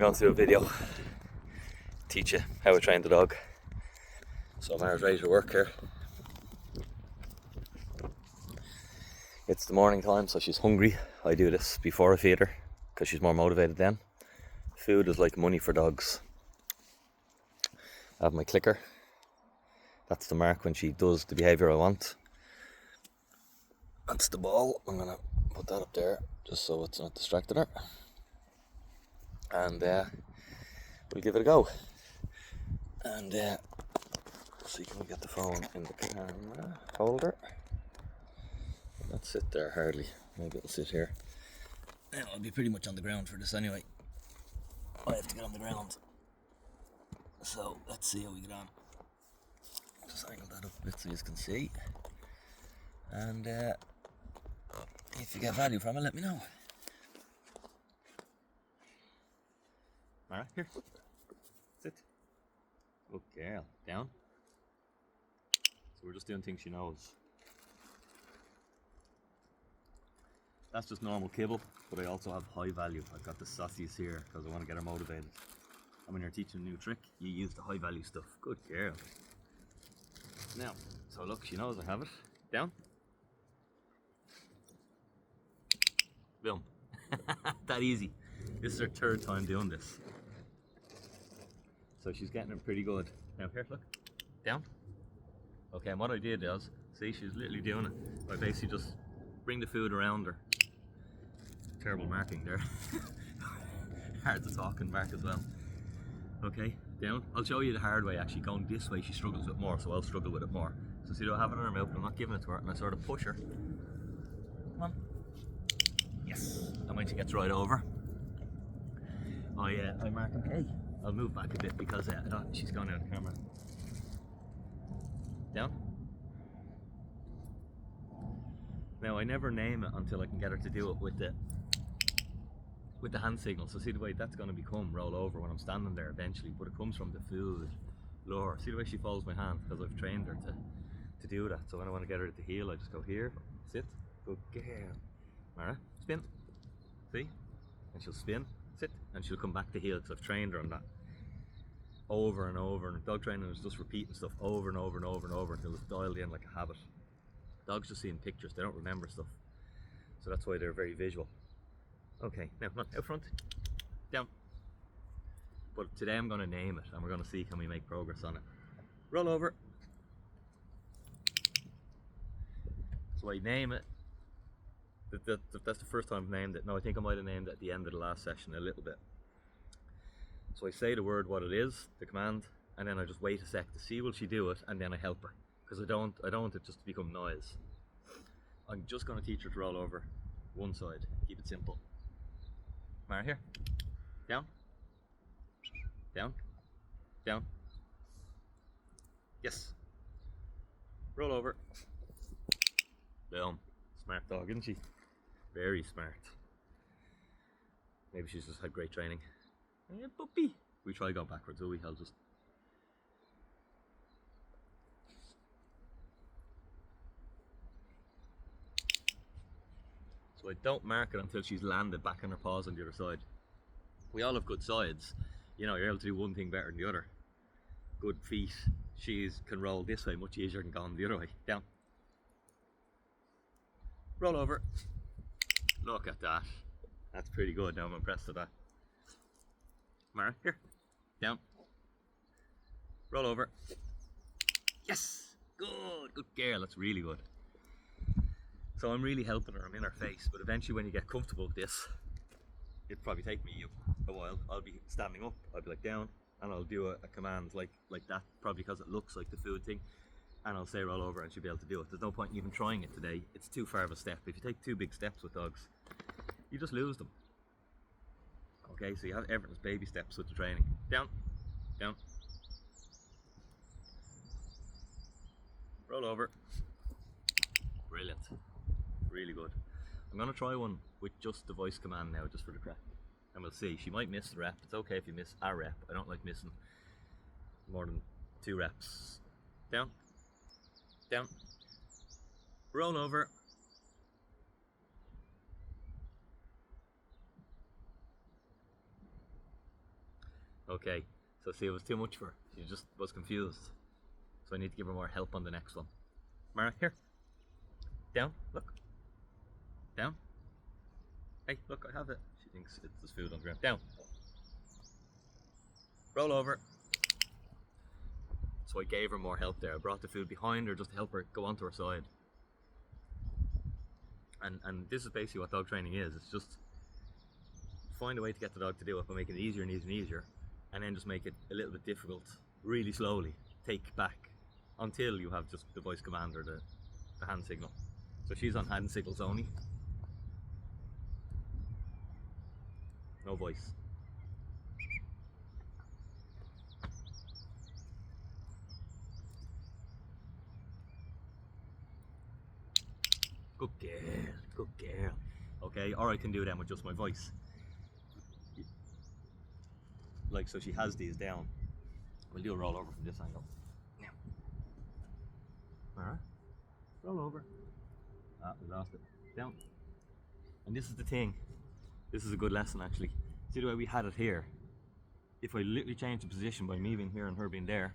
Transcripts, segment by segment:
going to do a video, teach you how I train the dog. So Mara's ready to work here. It's the morning time, so she's hungry. I do this before I feed her because she's more motivated then. Food is like money for dogs. I have my clicker. That's the mark when she does the behaviour I want. That's the ball. I'm going to put that up there just so it's not distracting her. And we'll give it a go. And see, can we get the phone in the camera holder? Not sit there hardly. Maybe it'll sit here. Now I'll be pretty much on the ground for this anyway. I have to get on the ground. So let's see how we get on. Just angle that up a bit so you can see. And if you get value from it, let me know. Mara, here. Sit. Good girl. Down. So we're just doing things she knows. That's just normal kibble, but I also have high value. I've got the saucies here because I want to get her motivated. And when you're teaching a new trick, you use the high value stuff. Good girl. Now, so look, she knows I have it. Down. Boom. That easy. This is her third time doing this. So she's getting it pretty good. Now here, look. Down. Okay, and what I did is, see, she's literally doing it. I basically just bring the food around her. Terrible marking there. Hard to talk and mark as well. Okay, down. I'll show you the hard way actually. Going this way she struggles with more, so I'll struggle with it more. So see, do I have it in her mouth, but I'm not giving it to her, and I sort of push her. Come on. Yes. And when she gets right over, I mark him K. I'll move back a bit because she's going out of camera. Down. Now I never name it until I can get her to do it with the hand signal. So see the way that's going to become roll over when I'm standing there eventually, but it comes from the food lure. See the way she follows my hand because I've trained her to do that. So when I want to get her at the heel, I just go here, sit, good girl. Mara, spin, see? And she'll spin, sit, and she'll come back to heel because I've trained her on that over and over. And dog training is just repeating stuff over and over and over and over until it's dialed in like a habit. Dogs just seeing pictures, they don't remember stuff. So that's why they're very visual. Okay, now come on, out front, down. But today I'm going to name it and we're going to see can we make progress on it. Roll over. So I name it. That's the first time I've named it. No, I think I might have named it at the end of the last session a little bit. So I say the word what it is, the command, and then I just wait a sec to see will she do it, and then I help her. Because I don't want it just to become noise. I'm just going to teach her to roll over one side. Keep it simple. Mara, here. Down. Down. Down. Yes. Roll over. Boom. Smart dog, isn't she? Very smart. Maybe she's just had great training. Hey, puppy. We try going backwards, will we? I'll just... So I don't mark it until she's landed back on her paws on the other side. We all have good sides. You know, you're able to do one thing better than the other. Good feet. She can roll this way much easier than going the other way. Down. Roll over. Look at that. That's pretty good. Now I'm impressed with that. Mara, here. Down. Roll over. Yes! Good. Good girl. That's really good. So I'm really helping her, I'm in her face, but eventually when you get comfortable with this, it'll probably take me a while. I'll be standing up, I'll be like down, and I'll do a command like that, probably because it looks like the food thing, and I'll say roll over and she'll be able to do it. There's no point in even trying it today, it's too far of a step. If you take two big steps with dogs, you just lose them. Okay, so you have everything's baby steps with the training. Down, down. Roll over. Brilliant. Really good. I'm going to try one with just the voice command now, just for the crack. And we'll see. She might miss the rep. It's okay if you miss a rep. I don't like missing more than 2 reps. Down. Down. Roll over. Okay, so see, it was too much for her. She just was confused. So I need to give her more help on the next one. Mara, here. Down, look. Down. Hey, look, I have it. She thinks there's food on the ground. Down. Roll over. So I gave her more help there. I brought the food behind her just to help her go onto her side. And this is basically what dog training is. It's just find a way to get the dog to do it by making it easier and easier and easier, and then just make it a little bit difficult, really slowly. Take back until you have just the voice command or the hand signal. So she's on hand signals only. No voice. Good girl, good girl. Okay, or I can do them with just my voice. Like, so she has these down. We'll do a roll over from this angle. Now. Alright. Roll over. Ah, we lost it. Down. And this is the thing. This is a good lesson actually. See the way we had it here? If I literally change the position by me being here and her being there,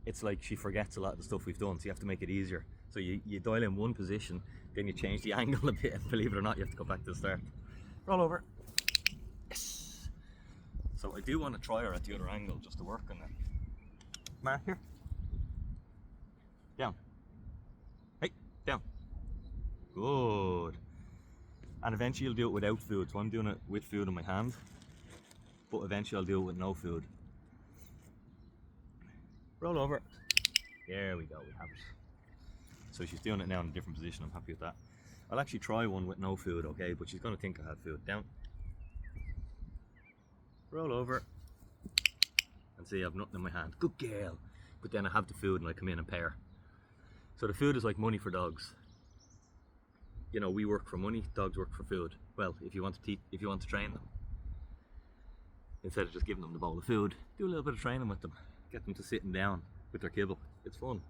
it's like she forgets a lot of the stuff we've done, so you have to make it easier. So you dial in one position, then you change the angle a bit, and believe it or not, you have to go back to the start. Roll over. Yes. So I do want to try her at the other angle just to work on that. Mark here. Down. Hey, down. Good. And eventually you'll do it without food. So I'm doing it with food in my hand, but eventually I'll do it with no food. Roll over. There we go, we have it. So she's doing it now in a different position. I'm happy with that. I'll actually try one with no food, okay? But she's going to think I had food. Down. Roll over. And see, I have nothing in my hand. Good girl. But then I have the food and I come in and pay her. So the food is like money for dogs. You know, we work for money, dogs work for food. Well, if you want to train them, instead of just giving them the bowl of food, do a little bit of training with them. Get them to sitting down with their kibble. It's fun.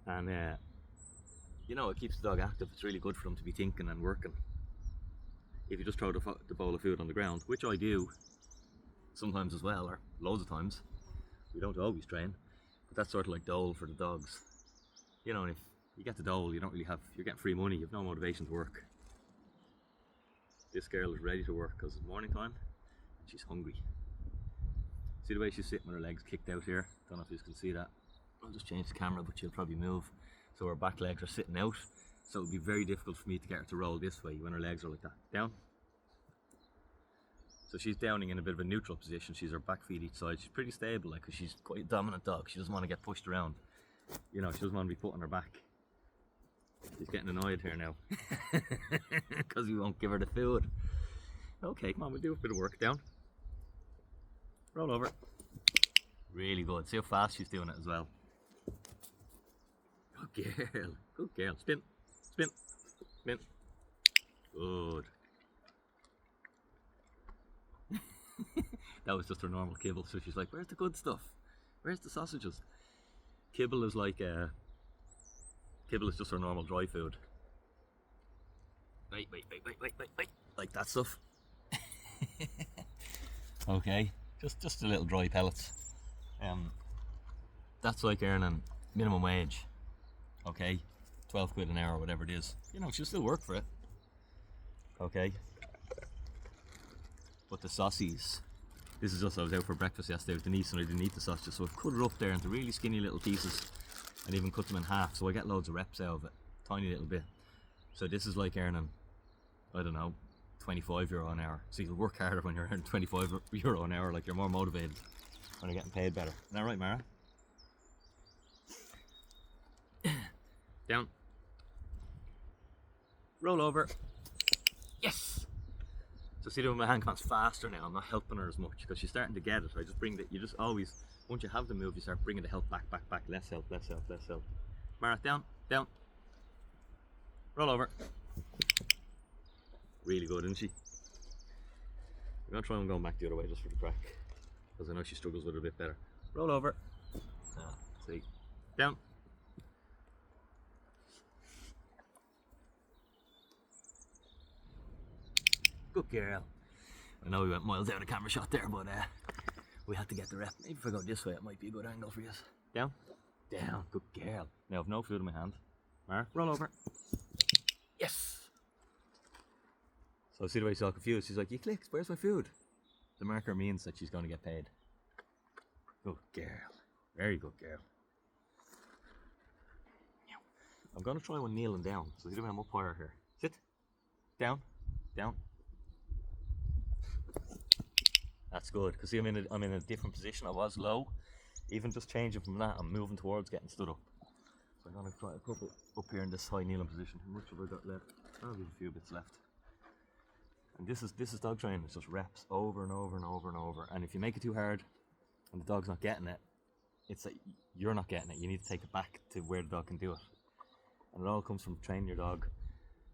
And you know, it keeps the dog active. It's really good for them to be thinking and working. If you just throw the bowl of food on the ground, which I do sometimes as well, or loads of times, we don't always train, but that's sort of like dole for the dogs. You know, and if you get the dole, you don't really have, you're getting free money, you have no motivation to work. This girl is ready to work because it's morning time and she's hungry. See the way she's sitting with her legs kicked out here? Don't know if you can see that. I'll just change the camera, but she'll probably move. So her back legs are sitting out, so it would be very difficult for me to get her to roll this way when her legs are like that. Down. So she's downing in a bit of a neutral position. She's her back feet each side. She's pretty stable, like, because she's quite a dominant dog. She doesn't want to get pushed around. You know, she doesn't want to be put on her back. She's getting annoyed here now because we won't give her the food. Okay, come on, we'll do a bit of work. Down. Roll over. Really good. See how fast she's doing it as well. Good girl. Good girl. Spin. Spin. Spin. Good. That was just her normal kibble. So she's like, where's the good stuff? Where's the sausages? Kibble is like kibble is just her normal dry food. Wait. Like that stuff. Okay. Just a little dry pellets. That's like earning minimum wage. Okay, 12 quid an hour, whatever it is. You know, she'll still work for it. Okay. But the saucies, this is just, I was out for breakfast yesterday with Denise and I didn't eat the sausages, so I've cut it up there into really skinny little pieces and even cut them in half, so I get loads of reps out of it, tiny little bit. So this is like earning, I don't know, €25 an hour. So you'll work harder when you're earning €25 an hour, like you're more motivated when you're getting paid better. Isn't that right, Mara? Down. Roll over. Yes! So see, my hand comes faster now. I'm not helping her as much because she's starting to get it. I just bring you just always, once you have the move, you start bringing the help back. Less help. Mara, down. Roll over. Really good, isn't she? I'm going to try and go back the other way just for the crack, because I know she struggles with it a bit better. Roll over. See. Down. Good girl. I know we went miles out of camera shot there, but we had to get the rep. Maybe if I go this way, it might be a good angle for you. Down, down, good girl. Now I've no food in my hand. Mara, roll over. Yes! So see the way she's all confused. She's like, you clicked, where's my food? The marker means that she's going to get paid. Good girl. Very good girl. I'm going to try one kneeling down. So see the way I'm up higher here. Sit. Down. Down. That's good, because see I'm in a different position. I was low. Even just changing from that, I'm moving towards getting stood up. So I'm going to try a couple up here in this high kneeling position. How much have I got left? I'll have a few bits left. And this is dog training. It's just reps over and over and over and over. And if you make it too hard and the dog's not getting it, it's that you're not getting it. You need to take it back to where the dog can do it. And it all comes from training your dog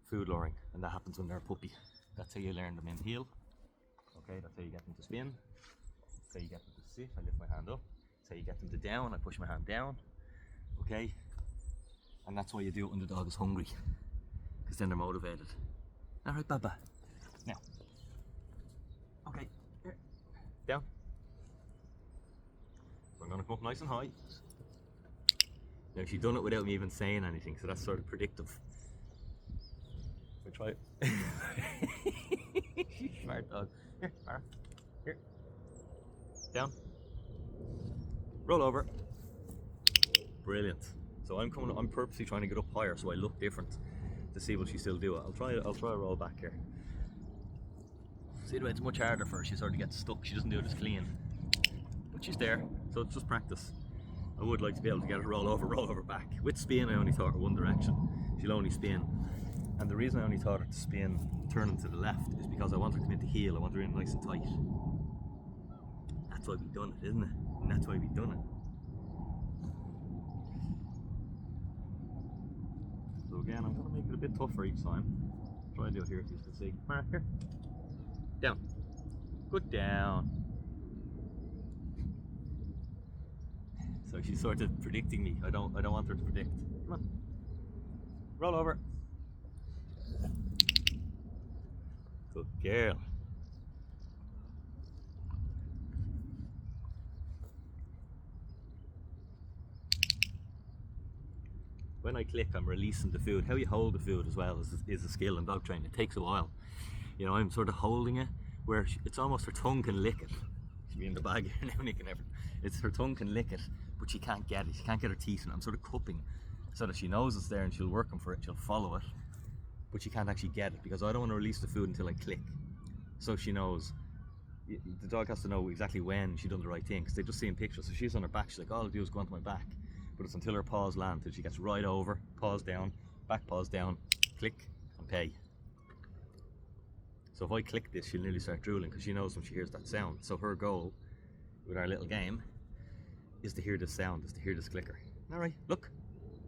food luring, and that happens when they're a puppy. That's how you learn them in heel. Okay, that's how you get them to spin. That's how you get them to sit. I lift my hand up. That's how you get them to down. I push my hand down. Okay, and that's why you do it when the dog is hungry, because then they're motivated. All right, Baba. Now. Okay. Here. Down. So I'm going to come up nice and high. Now she's done it without me even saying anything, so that's sort of predictive. So try it. She's a smart dog. Here, Mara. Here. Down. Roll over. Brilliant. So I'm purposely trying to get up higher so I look different to see will she still do it. I'll try a roll back here. See the way it's much harder for her. She sort of gets stuck. She doesn't do it as clean. But she's there, so it's just practice. I would like to be able to get her roll over back. With spin, I only taught her one direction. She'll only spin. And the reason I only taught her to spin turning to the left is because I want her to come into heel. I want her in nice and tight. That's why we've done it, isn't it? And that's why we've done it. So again, I'm going to make it a bit tougher each time. Try and do it here so you can see. Mark here. Down. Good down. So she's sort of predicting me. I don't want her to predict. Come on. Roll over. Good girl. When I click, I'm releasing the food. How you hold the food as well is a skill in dog training. It takes a while. You know, I'm sort of holding it where it's almost her tongue can lick it. She'll be in the bag here now, nicking everything. It's her tongue can lick it, but she can't get it. She can't get her teeth in it. I'm sort of cupping so that she knows it's there and she'll work for it. She'll follow it, but she can't actually get it because I don't want to release the food until I click. So she knows. The dog has to know exactly when she done the right thing because they just see in pictures. So she's on her back. She's like, all I'll do is go onto my back. But it's until her paws land, till she gets right over, paws down, back paws down, click and pay. So if I click this, she'll nearly start drooling because she knows when she hears that sound. So her goal with our little game is to hear this sound, is to hear this clicker. Alright, look.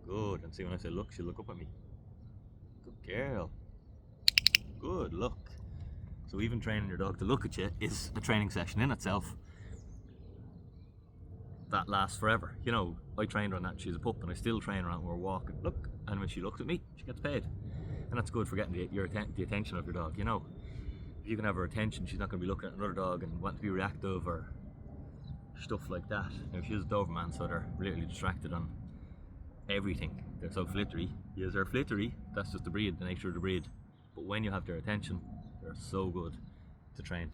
Good. And see when I say look, she'll look up at me. Good girl. Good, look. So even training your dog to look at you is a training session in itself. That lasts forever. You know, I trained her on that, she's a pup, and I still train her on when we're walking. Look, and when she looks at me, she gets paid. And that's good for getting the attention of your dog, you know. If you can have her attention, she's not going to be looking at another dog and wanting to be reactive or stuff like that. Now, she's a Doberman, so they're really distracted on everything. They're so flittery. Yes, they're flittery. That's just the breed, the nature of the breed. But when you have their attention, they're so good to train.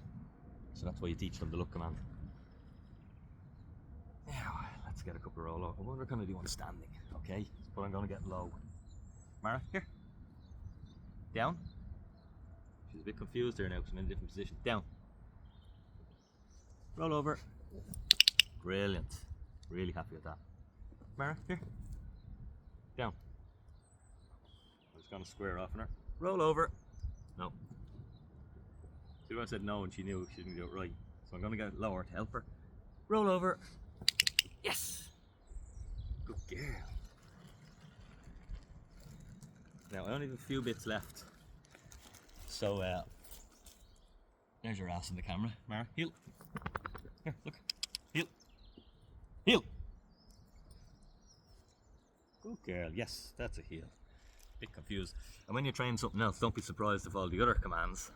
So that's why you teach them the look command. Now, let's get a couple of roll over. I wonder can I do one standing, okay? But I'm going to get low. Mara, here. Down. She's a bit confused there now because I'm in a different position. Down. Roll over. Brilliant. Really happy with that. Mara, here. Down. I'm just going to square off on her. Roll over. No. See when I said no and she knew she didn't do it right. So I'm going to get it lower to help her. Roll over. Yes! Good girl. Now I only have a few bits left. So there's your ass in the camera. Mara, heel. Here, look. Heel. Heel. Good girl. Yes, that's a heel. Bit confused. And when you train something else, don't be surprised if all the other commands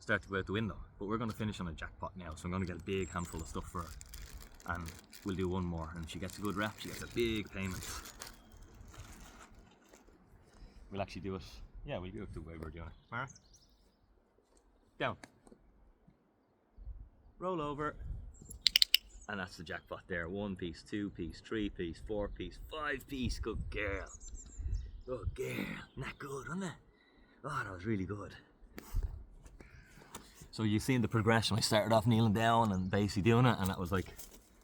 start to go out the window. But we're going to finish on a jackpot now, so I'm going to get a big handful of stuff for her. And we'll do one more, and if she gets a good rep, she gets a big payment. We'll actually do it. Yeah, we'll do it the way we're doing it. Mara? Down. Roll over. And that's the jackpot there. 1 piece, 2 piece, 3 piece, 4 piece, 5 piece. Good girl. Good girl. Not good, wasn't it? Oh, that was really good. So you've seen the progression. I started off kneeling down and basically doing it, and that was like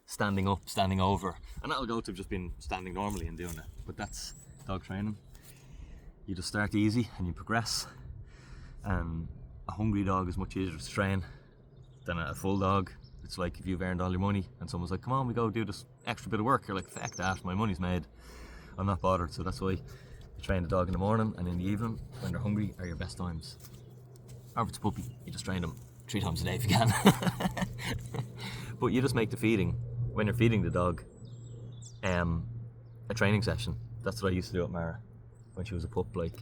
standing up, standing over. And that'll go to just been standing normally and doing it. But that's dog training. You just start easy and you progress. And a hungry dog is much easier to train than a full dog. It's like if you've earned all your money and someone's like, come on, we go do this extra bit of work. You're like, fuck that, my money's made. I'm not bothered. So that's why you train the dog in the morning and in the evening when they're hungry are your best times. Or if it's a puppy, you just train them 3 times a day if you can. But you just make the feeding, when you're feeding the dog, a training session. That's what I used to do with Mara when she was a pup, like,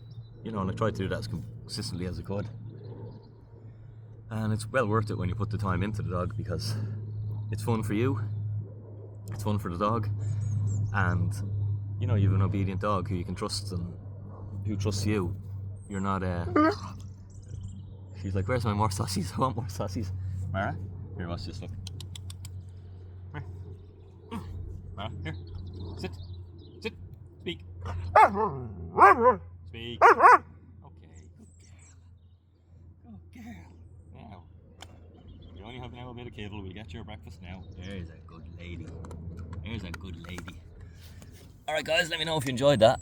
you know, and I tried to do that as consistently as I could. And it's well worth it when you put the time into the dog, because it's fun for you, it's fun for the dog, and you know, you have an obedient dog who you can trust and who trusts you. You're not she's like, where's my more saucies? I want more saucies. Mara, here, watch this, look. Mara, here, sit, speak. Speak. You have now a bit of kibble, we'll get your breakfast now. There's a good lady. There's a good lady. Alright guys, let me know if you enjoyed that.